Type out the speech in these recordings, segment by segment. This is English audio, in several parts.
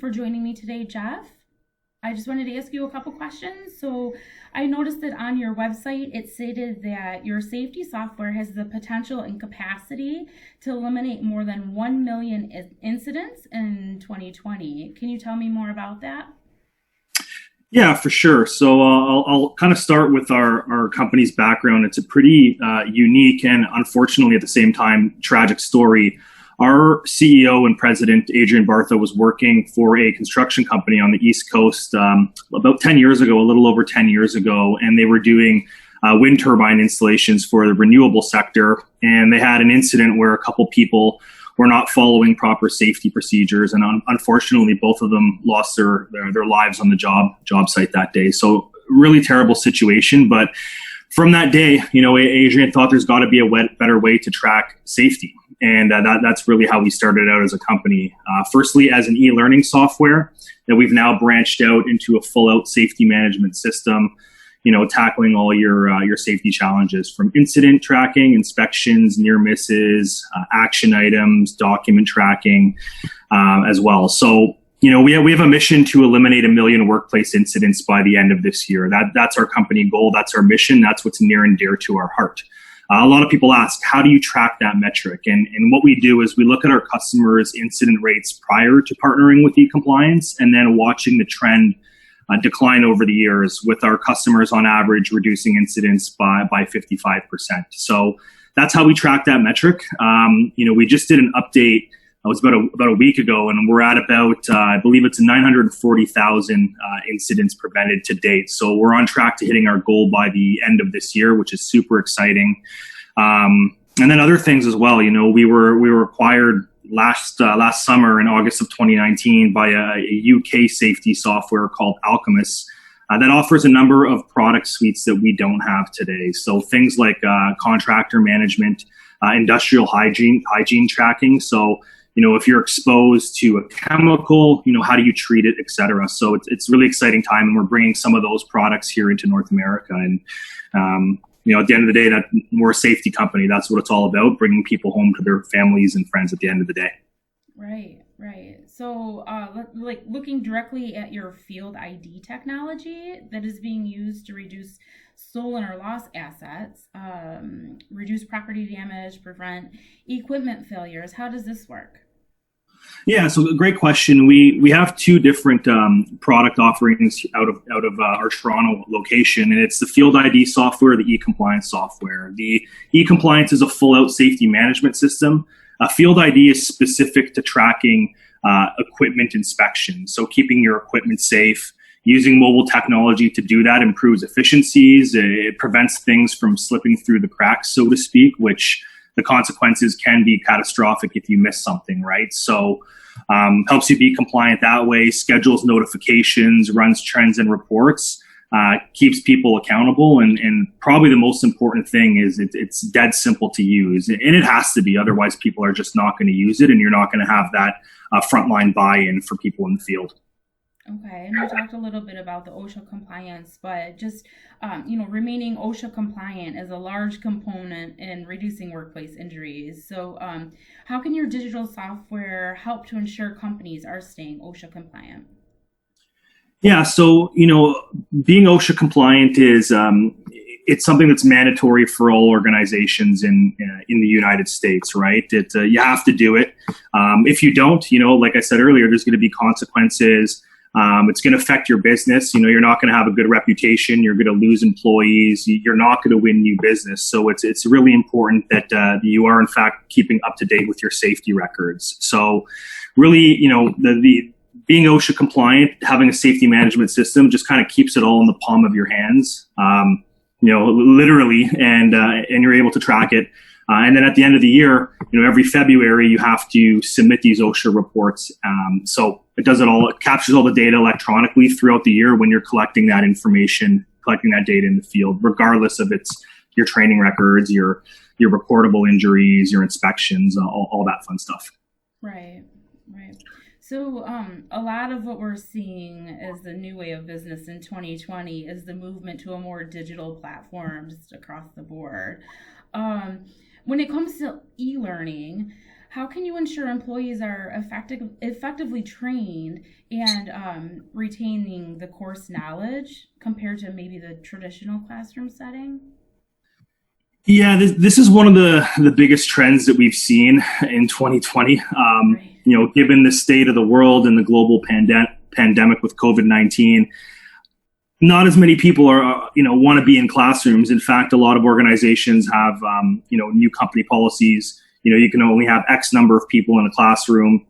for joining me today, Jeff. I just wanted to ask you a couple questions. So I noticed that on your website, it stated that your safety software has the potential and capacity to eliminate more than 1 million incidents in 2020. Can you tell me more about that? Yeah, for sure. So I'll kind of start with our company's background. It's a pretty unique and unfortunately at the same time tragic story. Our CEO and president, Adrian Bartha, was working for a construction company on the East Coast about 10 years ago, a little over 10 years ago, and they were doing wind turbine installations for the renewable sector. And they had an incident where a couple people were not following proper safety procedures, and unfortunately, both of them lost their lives on the job site that day. So really terrible situation. But from that day, Adrian thought there's got to be a better way to track safety, and that's really how we started out as a company. Firstly, as an e-learning software that we've now branched out into a full-out safety management system. Tackling all your safety challenges from incident tracking, inspections, near misses, action items, document tracking, as well. So, we have a mission to eliminate 1 million workplace incidents by the end of this year. That's our company goal. That's our mission. That's what's near and dear to our heart. A lot of people ask, how do you track that metric? And what we do is we look at our customers' incident rates prior to partnering with eCompliance, and then watching the trend decline over the years, with our customers on average reducing incidents by 55%. So that's how we track that metric. We just did an update. It was about a week ago, and we're at about I believe it's 940,000 incidents prevented to date. So we're on track to hitting our goal by the end of this year, which is super exciting. And then other things as well. We were acquired last summer in August of 2019 by a UK safety software called Alchemist that offers a number of product suites that we don't have today. So things like contractor management, industrial hygiene tracking. So if you're exposed to a chemical, how do you treat it, et cetera. So it's really exciting time, and we're bringing some of those products here into North America. And at the end of the day, that we're a safety company. That's what it's all about, bringing people home to their families and friends at the end of the day. Right. So, looking directly at your field ID technology that is being used to reduce stolen or lost assets, reduce property damage, prevent equipment failures. How does this work? Yeah, so great question. We have two different product offerings out of our Toronto location, and it's the Field ID software, the eCompliance software. The eCompliance is a full-out safety management system. Field ID is specific to tracking equipment inspection, so keeping your equipment safe. Using mobile technology to do that improves efficiencies. It prevents things from slipping through the cracks, so to speak, which the consequences can be catastrophic if you miss something, right? So helps you be compliant that way, schedules notifications, runs trends and reports, keeps people accountable. And probably the most important thing is it's dead simple to use. And it has to be, otherwise people are just not going to use it, and you're not going to have that frontline buy-in for people in the field. Okay, and we talked a little bit about the OSHA compliance, but just, remaining OSHA compliant is a large component in reducing workplace injuries. So how can your digital software help to ensure companies are staying OSHA compliant? Yeah, so, being OSHA compliant is, it's something that's mandatory for all organizations in the United States, right? You have to do it. If you don't, like I said earlier, there's going to be consequences. It's going to affect your business. You're not going to have a good reputation. You're going to lose employees. You're not going to win new business. So it's really important that you are in fact keeping up to date with your safety records. So really, the being OSHA compliant, having a safety management system just kind of keeps it all in the palm of your hands, literally, and you're able to track it. And then at the end of the year, every February, you have to submit these OSHA reports. So it does it all. It captures all the data electronically throughout the year when you're collecting that information, collecting that data in the field, regardless of your training records, your reportable injuries, your inspections, all that fun stuff. Right. So a lot of what we're seeing as the new way of business in 2020 is the movement to a more digital platform just across the board. When it comes to e-learning, how can you ensure employees are effectively trained and retaining the course knowledge compared to maybe the traditional classroom setting? Yeah, this is one of the biggest trends that we've seen in 2020. Right. Given the state of the world and the global pandemic with COVID-19, not as many people are, want to be in classrooms. In fact, a lot of organizations have, new company policies. You can only have X number of people in a classroom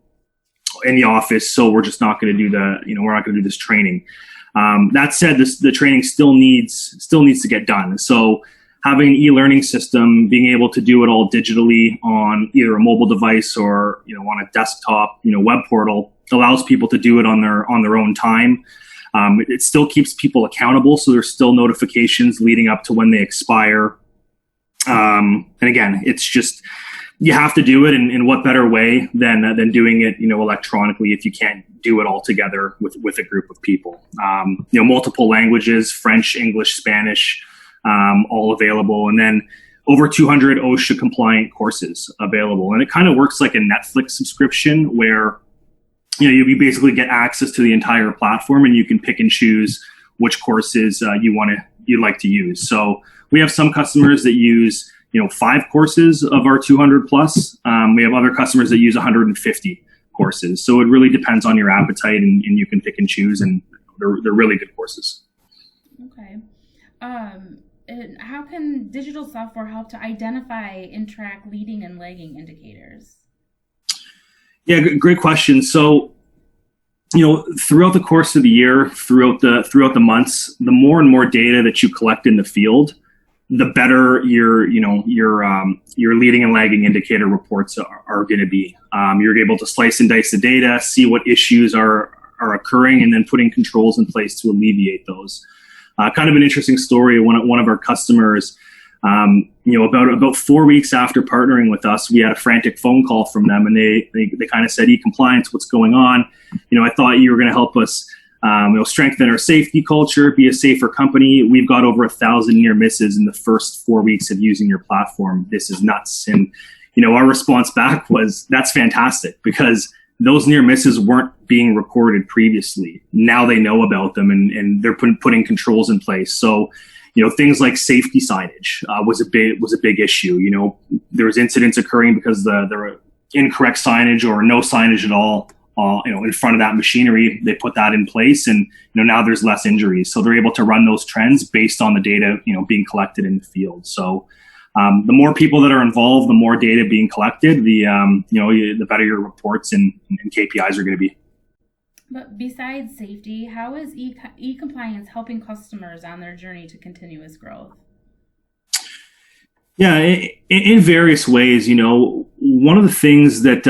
in the office. So we're just not going to do we're not going to do this training. That said, the training still needs to get done. So having an e-learning system, being able to do it all digitally on either a mobile device or, on a desktop, web portal allows people to do it on their own time. It still keeps people accountable. So there's still notifications leading up to when they expire. And again, it's just, you have to do it in what better way than doing it, electronically if you can't do it all together with a group of people. Multiple languages, French, English, Spanish, all available. And then over 200 OSHA compliant courses available. And it kind of works like a Netflix subscription where, you basically get access to the entire platform and you can pick and choose which courses you'd like to use. So we have some customers that use, 5 courses of our 200 plus. We have other customers that use 150 courses. So it really depends on your appetite and you can pick and choose, and they're really good courses. Okay. And how can digital software help to identify and track leading and lagging indicators? Yeah, great question. So, throughout the course of the year, throughout the months, the more and more data that you collect in the field, the better your leading and lagging indicator reports are going to be. You're able to slice and dice the data, see what issues are occurring, and then putting controls in place to alleviate those. Kind of an interesting story. One of our customers, about 4 weeks after partnering with us, we had a frantic phone call from them, and they kind of said, eCompliance, what's going on? I thought you were going to help us, strengthen our safety culture, be a safer company. We've got over 1,000 near misses in the first 4 weeks of using your platform. This is nuts. And, our response back was, that's fantastic, because those near misses weren't being recorded previously. Now they know about them and they're putting controls in place. So, things like safety signage was a big issue. There was incidents occurring because there were incorrect signage or no signage at all. In front of that machinery, they put that in place, and now there's less injuries. So they're able to run those trends based on the data being collected in the field. So the more people that are involved, the more data being collected, the better your reports and KPIs are going to be. But besides safety, how is eCompliance helping customers on their journey to continuous growth? Yeah, in various ways. One of the things that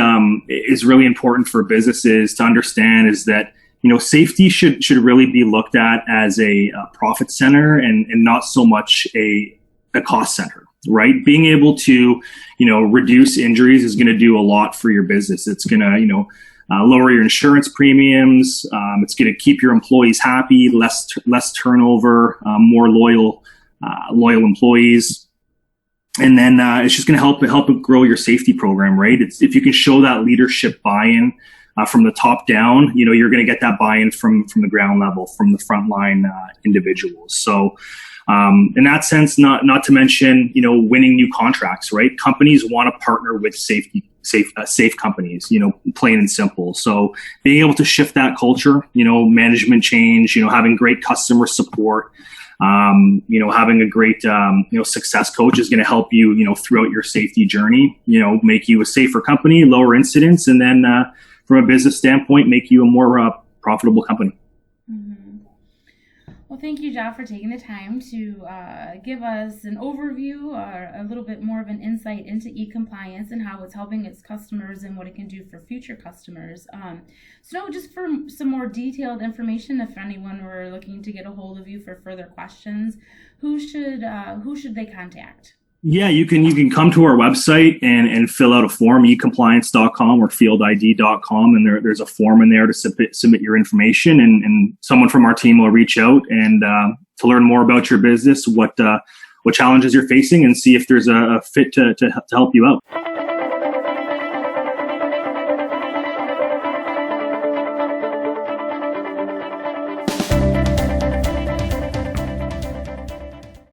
is really important for businesses to understand is that safety should really be looked at as a profit center and not so much a cost center. Right? Being able to reduce injuries is going to do a lot for your business. It's going to lower your insurance premiums. It's going to keep your employees happy, less turnover, more loyal employees. And then it's just going to help grow your safety program, right? If you can show that leadership buy-in from the top down, you're going to get that buy-in from the ground level, from the frontline individuals. So in that sense, not to mention, winning new contracts, right? Companies want to partner with safe companies, plain and simple. So being able to shift that culture, management change, having great customer support, having a great, success coach is going to help you, throughout your safety journey, make you a safer company, lower incidents, and then from a business standpoint, make you a more profitable company. Mm-hmm. Well, thank you, Joe, for taking the time to give us an overview or a little bit more of an insight into eCompliance and how it's helping its customers and what it can do for future customers. So just for some more detailed information, if anyone were looking to get a hold of you for further questions, who should they contact? Yeah, you can come to our website and fill out a form, eCompliance.com or fieldid.com, and there's a form in there to submit your information, and someone from our team will reach out and to learn more about your business, what challenges you're facing, and see if there's a fit to help you out.